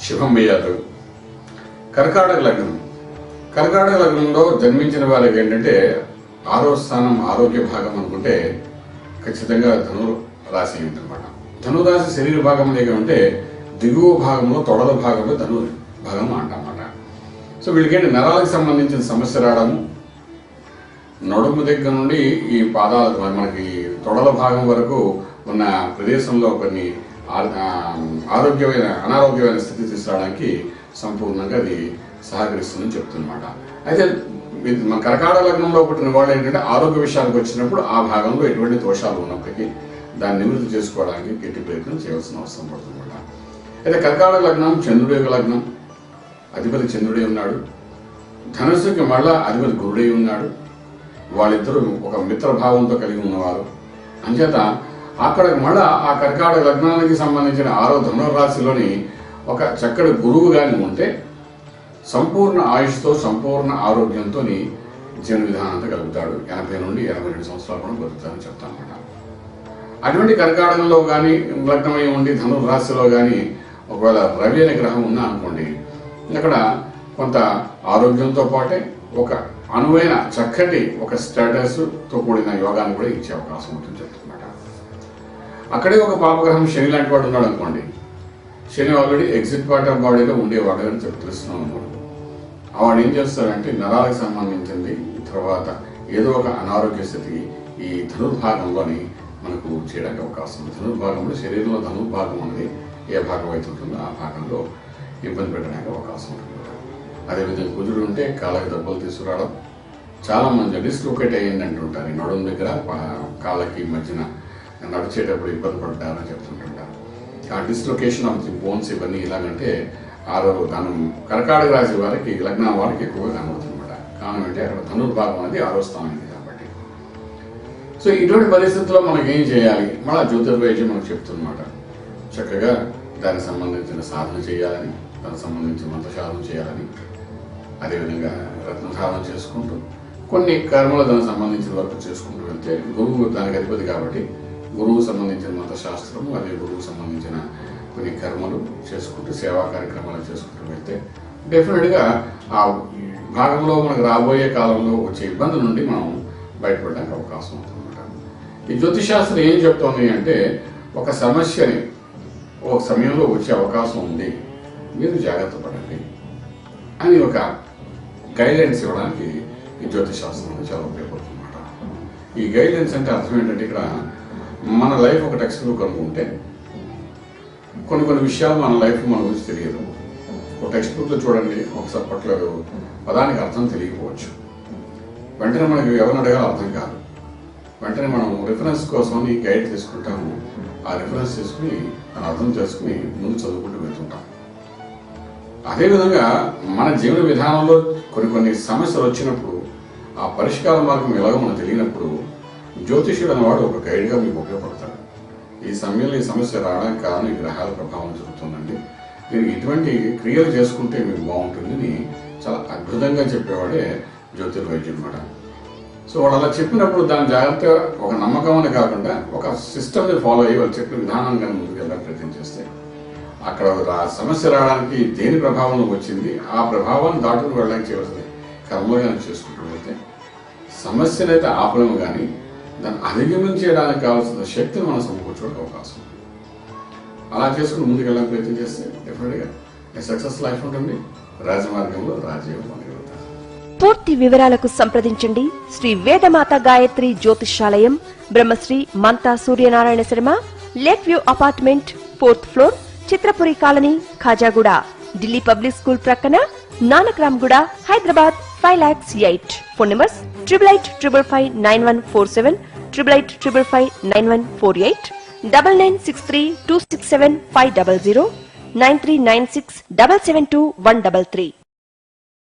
శుభం భయ్యారు. కర్కాటక లగ్నం. కర్కాటక లగ్నంలో జన్మించిన వాళ్ళకి ఏంటంటే 6వ స్థానం ఆరోగ్య భాగం అనుకుంటే ఖచ్చితంగా ధను రాశి ఉందన్నమాట. ధనురాశి శరీర భాగం దగ్గర ఉంటే దిగువ భాగంలో తొడల భాగంలో ధను భాగం అంటామన్నమాట. సో వీళ్ళకేంటి నరాలకు సంబంధించిన సమస్య రావడము, నడుము దగ్గర నుండి ఈ పాదాలకు మనకి తొడల భాగం వరకు ఉన్న ప్రదేశంలో కొన్ని అనారోగ్యమైన స్థితి తీసుకురావడానికి సంపూర్ణంగా అది సహకరిస్తుందని చెప్తున్నమాట. అయితే మన కర్కాటక లగ్నంలో పుట్టిన వాళ్ళు ఏంటంటే ఆరోగ్య విషయానికి వచ్చినప్పుడు ఆ భాగంలో ఎటువంటి దోషాలు ఉన్నప్పటికీ దాన్ని నివృత్తి చేసుకోవడానికి గట్టి ప్రయత్నం చేయాల్సిన అవసరం పడుతుందన్నమాట. అయితే కర్కాటక లగ్నం చంద్రుడి యొక్క లగ్నం, అధిపతి చంద్రుడే ఉన్నాడు. ధనుసుకి మళ్ళా అధిపతి గురుడై ఉన్నాడు. వాళ్ళిద్దరూ ఒక మిత్రభావంతో కలిగి ఉన్నవారు. అంచేత అక్కడ మళ్ళా ఆ కర్కాటక లగ్నానికి సంబంధించిన 6వ ధనురాశిలోని ఒక చక్కటి గురువు కానీ ఉంటే సంపూర్ణ ఆయుష్తో సంపూర్ణ ఆరోగ్యంతో జీవన విధానంతో కలుగుతాడు. 80 నుండి 82 సంవత్సరాలు కూడా బతుకుతారని చెప్తానమాట. అటువంటి కర్కాటకంలో కానీ లగ్నమై ఉండి ధనురాశిలో కానీ ఒకవేళ రవి అనే గ్రహం ఉన్నా అనుకోండి, అక్కడ కొంత ఆరోగ్యంతో పాటే ఒక అనువైన చక్కటి ఒక స్టేటస్తో కూడిన యోగాన్ని కూడా ఇచ్చే అవకాశం ఉంటుంది చెప్తున్నమాట. అక్కడే ఒక పాపగ్రహం శని లాంటి వాడు ఉన్నాడు అనుకోండి, శని ఆల్రెడీ ఎగ్జిట్ పార్ట్ ఆఫ్ బాడీలో ఉండేవాడు అని తెలుస్తున్నాం అనుకోండి. వాడు ఏం చేస్తాడంటే నరాలకు సంబంధించింది తర్వాత ఏదో ఒక అనారోగ్య స్థితి ఈ ధనుర్భాగంలోని మనకు చేయడానికి అవకాశం ఉంది. ధనుర్భాగంలో శరీరంలో ధనుర్భాగం అనేది ఏ భాగం అయితే ఉంటుందో ఆ భాగంలో ఇబ్బంది పెట్టడానికి అవకాశం ఉంటుంది. అదేవిధంగా కుజుడు ఉంటే కాళ్ళకి దెబ్బలు తీసుకురావడం, చాలా మంది డిస్లొకేట్ అయ్యింది అంటుంటారు. ఈ నడుము దగ్గర కాళ్ళకి మధ్యన నడిచేటప్పుడు ఇబ్బంది పడతారని చెప్తుంటుంటారు. ఆ డిస్లొకేషన్ ఆఫ్ ది బోన్స్ ఇవన్నీ ఇలాగంటే కర్కాటక రాశి వారికి లగ్నం వారికి ఎక్కువగా కనబడుతుందన్నమాట. కారణం ఏంటి, అక్కడ ధనుర్భాగం అనేది 6వ స్థానం కాబట్టి. సో ఇటువంటి పరిస్థితుల్లో మనకి ఏం చేయాలి, మళ్ళీ జ్యోతిర్వైద్యం మనకు చెప్తున్నమాట. చక్కగా దానికి సంబంధించిన సాధన చేయాలని, దానికి సంబంధించిన మంత్రసాధన చేయాలని, అదేవిధంగా రత్నసాధన చేసుకుంటూ కొన్ని కర్మలు దానికి సంబంధించిన వరకు చేసుకుంటూ వెళ్తే గురువు దానికి అధిపతి కాబట్టి గురువు సంబంధించిన మంత్రశాస్త్రము, అదే గురువు సంబంధించిన కొన్ని కర్మలు చేసుకుంటూ సేవా కార్యక్రమాలు చేసుకుంటూ వెళ్తే డెఫినెట్గా ఆ భాగంలో మనకు రాబోయే కాలంలో వచ్చే ఇబ్బంది నుండి మనం బయటపడడానికి అవకాశం ఉంటుందన్నమాట. ఈ జ్యోతిషాస్త్రం ఏం చెప్తోంది అంటే, ఒక సమస్యని ఒక సమయంలో వచ్చే అవకాశం ఉంది, మీరు జాగ్రత్త పడండి అని ఒక గైడ్లైన్స్ ఇవ్వడానికి ఈ జ్యోతిషాస్త్రం చాలా ఉపయోగపడుతుందన్నమాట. ఈ గైడ్లైన్స్ అంటే అర్థం ఏంటంటే, ఇక్కడ మన లైఫ్ ఒక టెక్స్ట్ బుక్ అనుకుంటే కొన్ని విషయాలు మన లైఫ్ మన గురించి తెలియదు. ఒక టెక్స్ట్ బుక్లో చూడండి, ఒకసారి పట్ల పదానికి అర్థం తెలియకపోవచ్చు. వెంటనే మనకి ఎవరిని అడగాలో అర్థం కాదు. వెంటనే మనం రిఫరెన్స్ కోసం గైడ్ తీసుకుంటాము. ఆ రిఫరెన్స్ తీసుకుని దాన్ని అర్థం చేసుకుని ముందు చదువుకుంటూ వెళ్తుంటాం. అదేవిధంగా మన జీవన విధానంలో కొన్ని సమస్యలు వచ్చినప్పుడు ఆ పరిష్కార మార్గం ఎలాగో మనకు తెలియనప్పుడు జ్యోతిష్యుడు అనేవాడు ఒక గైడ్గా మీకు ఉపయోగపడతాడు. ఈ సమయంలో ఈ సమస్య రావడానికి కారణం ఈ గ్రహాల ప్రభావం జరుగుతుందండి, మీరు ఇటువంటి క్రియలు చేసుకుంటే మీకు బాగుంటుందని చాలా అద్భుతంగా చెప్పేవాడే జ్యోతిర్వైద్యం అన్నమాట. సో వాడు అలా చెప్పినప్పుడు దాని జాగ్రత్తగా ఒక నమ్మకం అని కాకుండా ఒక సిస్టమ్ని ఫాలో అయ్యి వాళ్ళు చెప్పిన విధానంగా ముందుకు వెళ్ళడానికి ప్రయత్నం చేస్తే అక్కడ సమస్య రావడానికి దేని ప్రభావం వచ్చింది ఆ ప్రభావాన్ని దాటుకుని వెళ్ళడానికి చేయవలసిన కర్మలు కానీ చేసుకుంటూ వెళ్తే సమస్యనైతే ఆపలేము, కానీ దాన్ని అధిగమించడానికి కావాల్సిన శక్తిని మనం సమకూర్చడానికి అవకాశం ఉంది. అలా చేసుకుని ముందుకు వెళ్ళడానికి ప్రయత్నం చేస్తే డెఫినెట్గా సక్సెస్ లైఫ్ ఉంటుంది, రాజమార్గంలో రాజయోగం పొందగలుగుతారు. పూర్తి వివరాలకు సంప్రదించండి Shri Vedamata Gayatri Jyotishalayam, Brahmashri Mantha Suryanarayana Sharma, lake view apartment, 4th floor, Chitrapuri colony, Khajaguda, Delhi public school ప్రక్కన, నానక్రామ్గూడ, హైదరాబాద్ 5,08,000. Phone numbers 8855559147, 8855559148, 9963267500, 9396772133.